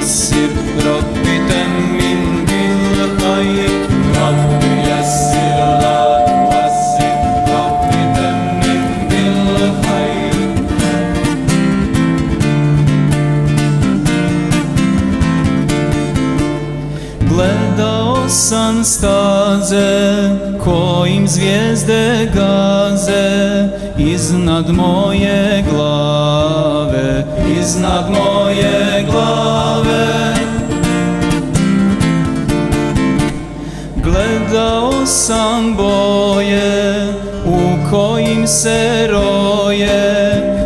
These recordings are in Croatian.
يسر رب تمم بالخير رب يسر لا تؤسر رب تمم بالخير. Gledao sam staze kojim zvijezde gaze iznad moje glave, iznad moje glave. Gledao sam boje u kojim se roje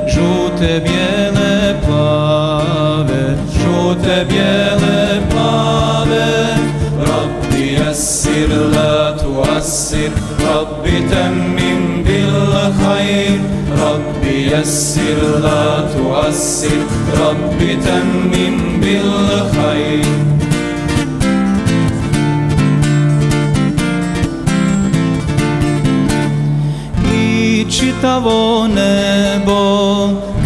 žute, bijele, plave, žute, bijele, plave. Rabbi yassir la tuassir Rabbi temmim bil khair Rabbi yassir la tuassir Rabbi temmim bil khair. I čitavo nebo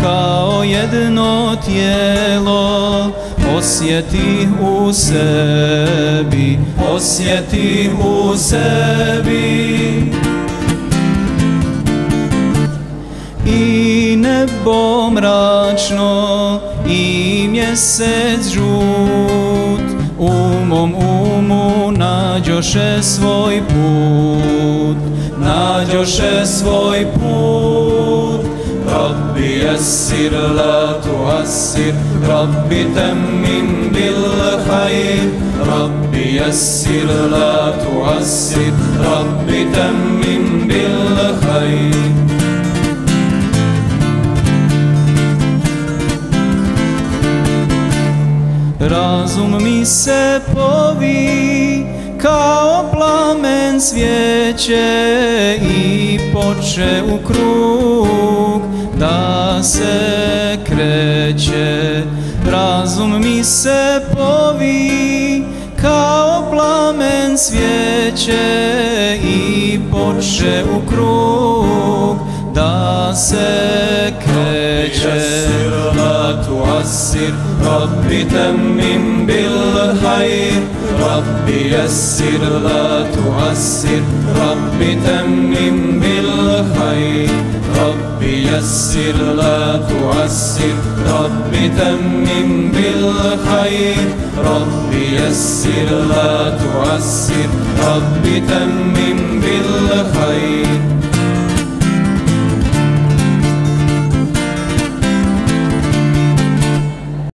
kao jedno tijelo osjeti u sebi, osjeti u sebi. I nebo mračno i mjesec žut u mom umu nađoše svoj put, nađoše svoj put. Rabbi yassir la tuassir Rabbi temmim bil khair Rabbi yassir la tuassir Rabbi temmim bil khair. Razum mi se povi kao plamen svijeće i poče u krug da se kreće. Razum mi se povi kao plamen svijeće i poče u krug da se kreće. La tuassir Rabbi temmim bil khair Rabbi yassir la tuassir Rabbi temmim bil khair Rabbi yassir la tuassir Rabbi temmim bil khair Rabbi yassir la tuassir Rabbi temmim bil